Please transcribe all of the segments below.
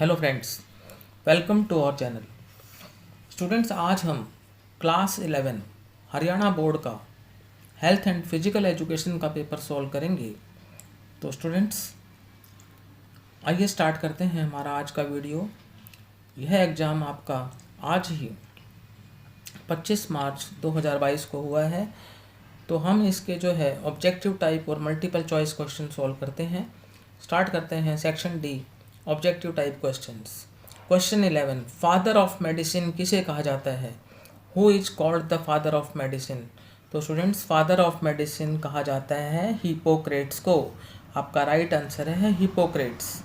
Hello friends, welcome to our channel. Students, आज हम class 11 Haryana board का हेल्थ एंड फिजिकल एजुकेशन का paper solve करेंगे। तो स्टूडेंट्स, आइए स्टार्ट करते हैं हमारा आज का वीडियो। यह एग्ज़ाम आपका आज ही 25 मार्च 2022 को हुआ है। तो हम इसके जो है ऑब्जेक्टिव टाइप और मल्टीपल चॉइस क्वेश्चन सॉल्व करते हैं। स्टार्ट करते हैं section D, objective type questions. Question 11, father of medicine किसे कहा जाता है? Who is called the father of medicine? तो स्टूडेंट्स, फादर ऑफ मेडिसिन कहा जाता है हिपोक्रेट्स को। आपका राइट आंसर है हिपोक्रेट्स।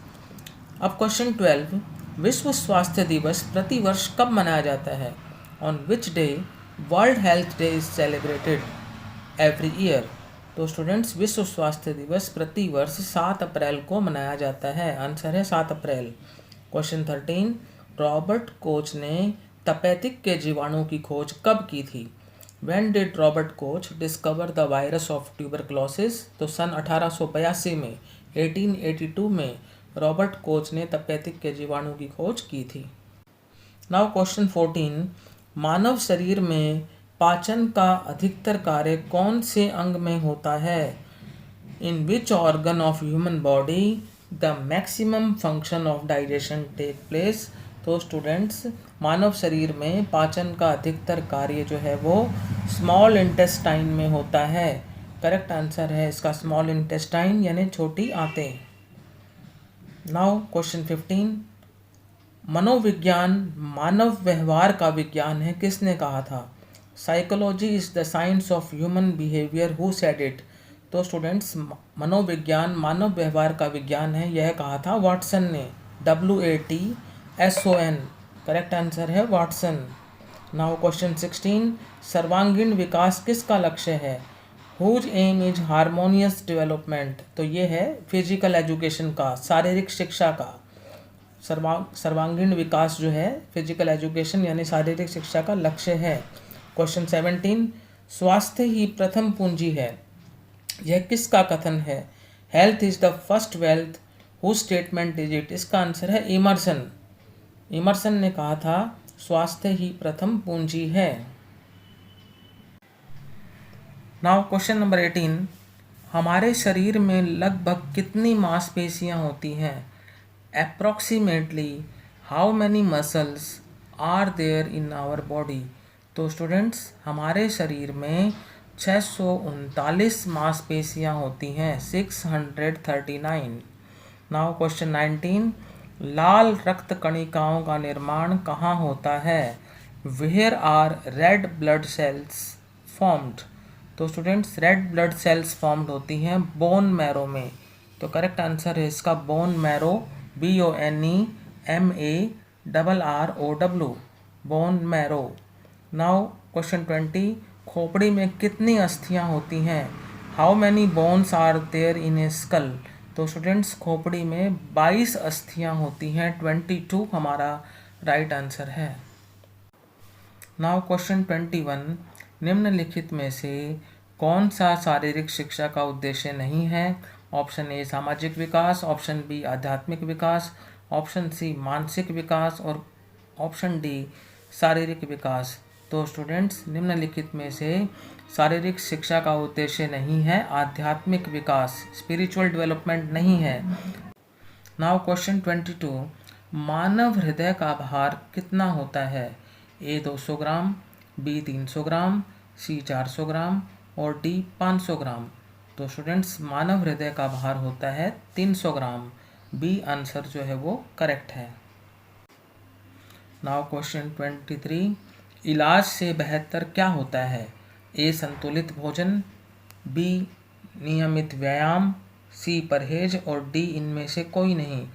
अब क्वेश्चन 12, विश्व स्वास्थ्य दिवस प्रतिवर्ष कब मनाया जाता है? On which day world health day is celebrated every year? तो स्टूडेंट्स, विश्व स्वास्थ्य दिवस प्रतिवर्ष 7 अप्रैल को मनाया जाता है। आंसर है 7 अप्रैल। क्वेश्चन 13, रॉबर्ट कोच ने तपेदिक के जीवाणु की खोज कब की थी? When did Robert Koch discover the virus of tuberculosis? तो सन 1882 में, 1882 में रॉबर्ट कोच ने तपेदिक के जीवाणु की खोज की थी। नाउ क्वेश्चन 14, मानव शरीर में पाचन का अधिकतर कार्य कौन से अंग में होता है? In which organ of human body the maximum function of digestion take place? तो स्टूडेंट्स, मानव शरीर में पाचन का अधिकतर कार्य जो है वो स्मॉल इंटेस्टाइन में होता है। करेक्ट आंसर है इसका स्मॉल इंटेस्टाइन यानी छोटी आंतें। नाउ क्वेश्चन 15, मनोविज्ञान मानव व्यवहार का विज्ञान है, किसने कहा था? Psychology is the science of human behaviour, who said it? तो स्टूडेंट्स, मनोविज्ञान मानव व्यवहार का विज्ञान है, यह कहा था वाटसन ने। WATSON। करेक्ट आंसर है वाटसन। नाउ क्वेश्चन 16, सर्वांगीण विकास किसका लक्ष्य है? Whose aim is harmonious development? तो ये है फिजिकल एजुकेशन का, शारीरिक शिक्षा का। सर्वांगीण विकास जो है फिजिकल एजुकेशन यानी शारीरिक शिक्षा का लक्ष्य है। क्वेश्चन 17, स्वास्थ्य ही प्रथम पूंजी है, यह किसका कथन है? Health is the first wealth, who statement is it? इसका आंसर है इमर्सन। इमर्सन ने कहा था स्वास्थ्य ही प्रथम पूंजी है। नाउ क्वेश्चन नंबर 18, हमारे शरीर में लगभग कितनी मांसपेशियां होती हैं? Approximately how many muscles are there in our body? तो स्टूडेंट्स, हमारे शरीर में 639 मांसपेशियां होती हैं, 639। नाउ क्वेश्चन 19, लाल रक्त कणिकाओं का निर्माण कहाँ होता है? Where are red blood cells formed? तो students, red blood cells formed होती हैं बोन मैरो में। तो करेक्ट आंसर है इसका bone marrow, BONEMARROW, bone marrow. Now question 20, खोपड़ी में कितनी अस्थियां होती हैं? How many bones are there in a skull? तो स्टूडेंट्स, खोपड़ी में 22 अस्थियां होती हैं, 22 हमारा राइट आंसर है। नाउ क्वेश्चन 21, निम्नलिखित में से कौन सा शारीरिक शिक्षा का उद्देश्य नहीं है? ऑप्शन ए सामाजिक विकास, ऑप्शन बी आध्यात्मिक विकास, ऑप्शन सी मानसिक विकास और ऑप्शन डी शारीरिक विकास। तो स्टूडेंट्स, निम्नलिखित में से शारीरिक शिक्षा का उद्देश्य नहीं है आध्यात्मिक विकास, स्पिरिचुअल डेवलपमेंट नहीं है। नाउ क्वेश्चन 22, मानव हृदय का भार कितना होता है? ए 200 ग्राम, बी 300 ग्राम, सी 400 ग्राम और डी 500 ग्राम। तो स्टूडेंट्स, मानव हृदय का भार होता है 300 ग्राम। बी आंसर जो है वो करेक्ट है। नाउ क्वेश्चन 23, इलाज से बेहतर क्या होता है? ए संतुलित भोजन, बी नियमित व्यायाम, सी परहेज और डी इनमें से कोई नहीं।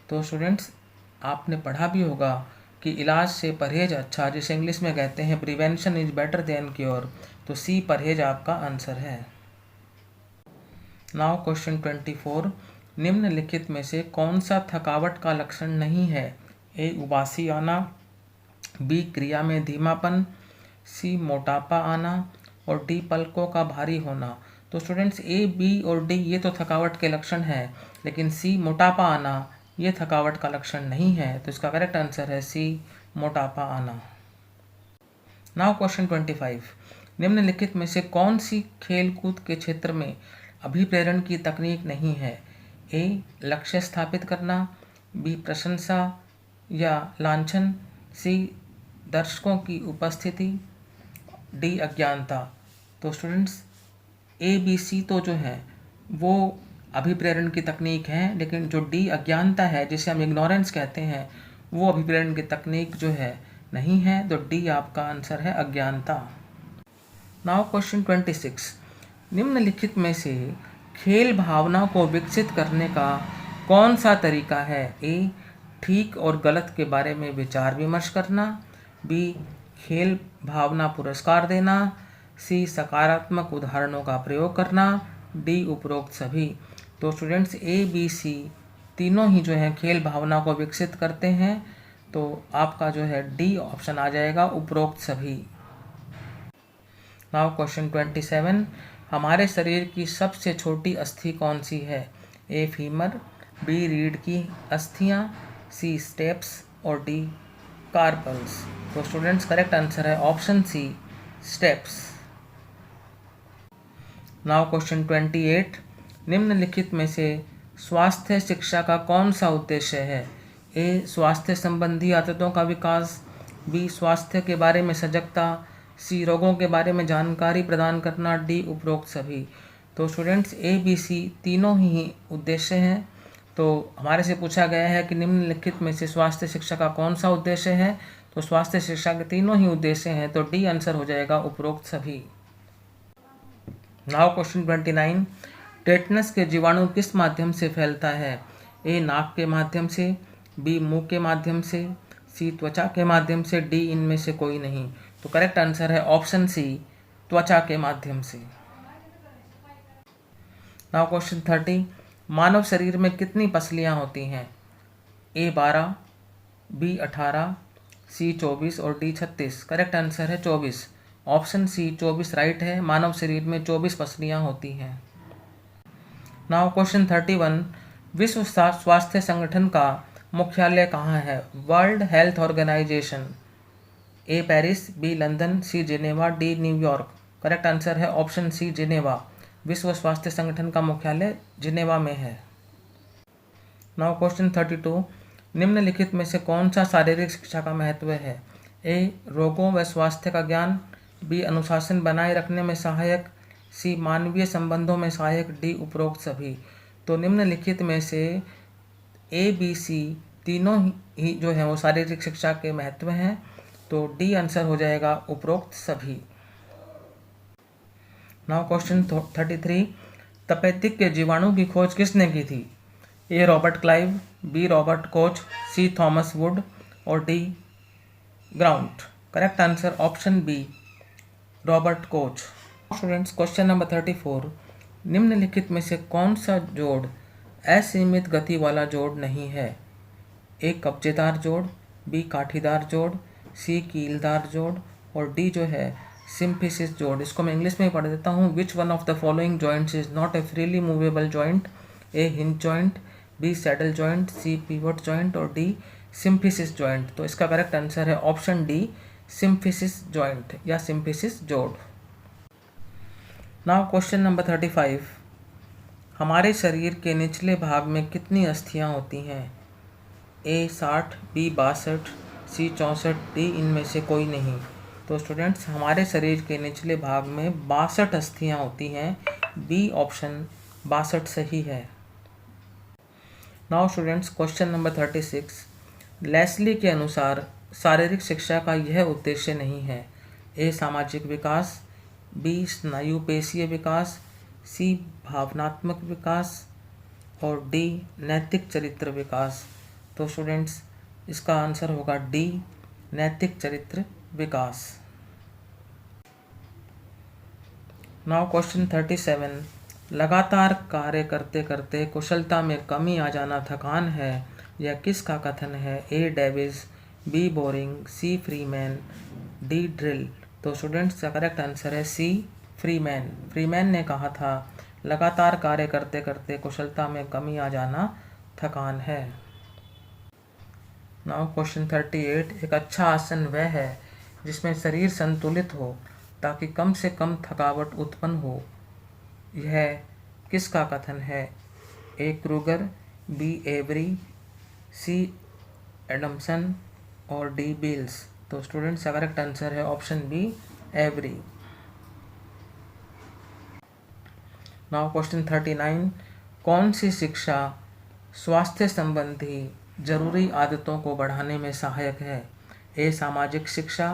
तो स्टूडेंट्स, आपने पढ़ा भी होगा कि इलाज से परहेज अच्छा, जिसे इंग्लिश में कहते हैं prevention is better than cure. तो सी परहेज आपका आंसर है। नाउ क्वेश्चन 24, निम्नलिखित में से कौन सा थकावट का लक्षण नहीं है? ए उबासी आना, बी क्रिया में धीमापन, सी मोटापा आना और डी पलकों का भारी होना। तो स्टूडेंट्स, ए बी और डी ये तो थकावट के लक्षण हैं, लेकिन सी मोटापा आना ये थकावट का लक्षण नहीं है, तो इसका करेक्ट आंसर है सी, मोटापा आना। नाउ क्वेश्चन 25, निम्नलिखित में से कौन सी खेलकूद के क्षेत्र में अभिप्रेरण की तकनीक नहीं है? ए, लक्ष्य स्थापित करना, बी, प्रशंसा या लांछन, सी, दर्शकों की उपस्थिति, डी, अज्ञानता। तो स्टूडेंट्स ए, बी, सी तो जो है वो अभिप्रेरण की तकनीक है, लेकिन जो डी, अज्ञानता है, जिसे हम इग्नोरेंस कहते हैं, वो अभिप्रेरण की तकनीक जो है नहीं है, तो डी आपका आंसर है, अज्ञानता। नाउ क्वेश्चन 26, निम्नलिखित में से खेल भावना को विकसित करने का कौन सा तरीका है? ए, ठीक और गलत के बारे में विचार विमर्श करना, बी, खेल भावना पुरस्कार देना, सी, सकारात्मक उदाहरणों का प्रयोग करना, डी, उपरोक्त सभी। तो स्टूडेंट्स ए, बी, सी तीनों ही जो है खेल भावना को विकसित करते हैं, तो आपका जो है डी ऑप्शन आ जाएगा, उपरोक्त सभी। नाउ क्वेश्चन 27, हमारे शरीर की सबसे छोटी अस्थि कौन सी है? ए, फीमर, बी, रीढ़ की अस्थियाँ, सी, स्टेप्स और डी, कार्पल्स। तो स्टूडेंट्स करेक्ट आंसर है option C, stapes. Now question 28, निम्नलिखित में से स्वास्थ्य शिक्षा का कौन सा उद्देश्य है? ए, स्वास्थ्य संबंधी आदतों का विकास, बी, स्वास्थ्य के बारे में सजगता, सी, रोगों के बारे में जानकारी प्रदान करना, डी, उपरोक्त सभी। तो स्टूडेंट्स ए, बी, सी तीनों ही उद्देश्य हैं। तो हमारे से पूछा गया है कि निम्नलिखित में से स्वास्थ्य शिक्षा का कौन सा उद्देश्य है, तो स्वास्थ्य शिक्षा के तीनों ही उद्देश्य हैं, तो डी आंसर हो जाएगा, उपरोक्त सभी। नाउ क्वेश्चन 29, टेटनस के जीवाणु किस माध्यम से फैलता है? ए, नाक के माध्यम से, बी, मुंह के माध्यम से, सी, त्वचा के माध्यम से, डी, इनमें से कोई नहीं। तो करेक्ट आंसर है ऑप्शन सी, त्वचा के माध्यम से। नाउ क्वेश्चन 30, मानव शरीर में कितनी पसलियां होती हैं? ए, 12, बी, 18, सी, 24 और डी, 36। करेक्ट आंसर है 24, ऑप्शन सी 24 राइट है। मानव शरीर में 24 पसलियां होती हैं। नाउ क्वेश्चन 31, विश्व स्वास्थ्य संगठन का मुख्यालय कहाँ है? World Health Organization. A, Paris, B, London, C, Geneva, D, New York. Correct answer है ऑप्शन सी, जिनेवा। विश्व स्वास्थ्य संगठन का मुख्यालय जिनेवा में है। नाउ क्वेश्चन 32, निम्नलिखित में से कौन सा शारीरिक शिक्षा का महत्व है? ए, रोगों व स्वास्थ्य का ज्ञान, बी, अनुशासन बनाए रखने में सहायक, सी, मानवीय संबंधों में सहायक, डी, उपरोक्त सभी। तो निम्नलिखित में से ए, बी, सी तीनों ही जो है वो शारीरिक शिक्षा के महत्व हैं, तो डी आंसर हो जाएगा, उपरोक्त सभी। नाउ क्वेश्चन 33, तपेदिक के जीवाणु की खोज किसने की थी? A, Robert Clive, B, Robert Koch, C, Thomas Wood और D, Grant. Correct answer option B, Robert Koch. Students question number 34, निम्नलिखित में से कौन सा जोड़ असीमित गति वाला जोड़ नहीं है? ए, कब्जेदार जोड़, बी, काठीदार जोड़, सी, कीलदार जोड़ और डी जो है सिम्फिसिस जोड़। इसको मैं इंग्लिश में पढ़ देता हूँ। Which one of the following joints is not a freely movable joint? A, hinge joint, B, saddle joint, C, pivot joint और डी, सिम्फिसिस जॉइंट। तो इसका करेक्ट आंसर है ऑप्शन डी, सिम्फिसिस जॉइंट या symphysis जोड़। Now question number 35, हमारे शरीर के निचले भाग में कितनी अस्थियां होती हैं? ए, 60, बी, 62, सी, 64, डी, इनमें से कोई नहीं। तो स्टूडेंट्स हमारे शरीर के निचले भाग में 62 अस्थियां होती हैं। बी ऑप्शन 62 सही है। Now students question number 36, Leslie के अनुसार शारीरिक शिक्षा का यह उद्देश्य नहीं है। ए, सामाजिक विकास, बी, स्नायुपेशीय विकास, सी, भावनात्मक विकास और डी, नैतिक चरित्र विकास। तो स्टूडेंट्स इसका आंसर होगा डी, नैतिक चरित्र विकास। नाउ क्वेश्चन 37, लगातार कार्य करते करते कुशलता में कमी आ जाना थकान है, यह किसका कथन है? ए, डेविस, बी, बोरिंग, सी, फ्रीमैन, डी, ड्रिल। तो स्टूडेंट्स का करेक्ट आंसर है सी, फ्रीमैन। फ्रीमैन ने कहा था लगातार कार्य करते करते कुशलता में कमी आ जाना थकान है। नाउ क्वेश्चन 38, एक अच्छा आसन वह है जिसमें शरीर संतुलित हो ताकि कम से कम थकावट उत्पन्न हो। यह किसका कथन है? A Kruger, B Avery, C Adamson और डी बिल्स। तो स्टूडेंट्स का करेक्ट आंसर है option B, Avery. Now question 39, कौन सी शिक्षा स्वास्थ्य संबंधी जरूरी आदतों को बढ़ाने में सहायक है? ए सामाजिक शिक्षा,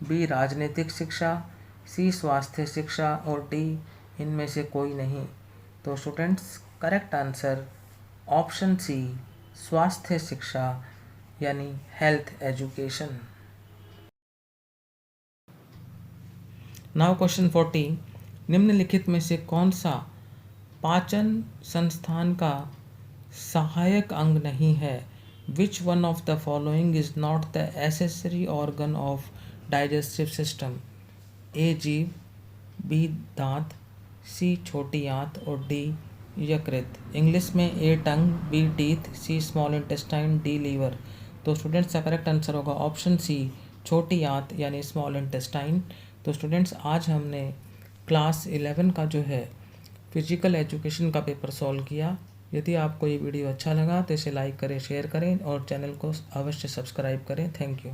बी राजनीतिक शिक्षा, सी स्वास्थ्य शिक्षा और डी इनमें से कोई नहीं। तो students correct answer option C, स्वास्थ्य शिक्षा यानी हेल्थ एजुकेशन। नाउ क्वेश्चन 40, निम्नलिखित में से कौन सा पाचन संस्थान का सहायक अंग नहीं है? Which one of the following is not the accessory organ of digestive system? A जीभ, बी दांत, सी छोटी आंत और डी यकृत। इंग्लिश में ए टंग, B teeth, C small intestine, D liver. तो स्टूडेंट्स का करेक्ट आंसर होगा ऑप्शन सी, छोटी आंत यानी स्मॉल इंटेस्टाइन। तो स्टूडेंट्स आज हमने क्लास 11 का जो है फिजिकल एजुकेशन का पेपर सॉल्व किया। यदि आपको ये वीडियो अच्छा लगा तो इसे लाइक करें, शेयर करें और चैनल को अवश्य सब्सक्राइब करें। Thank you.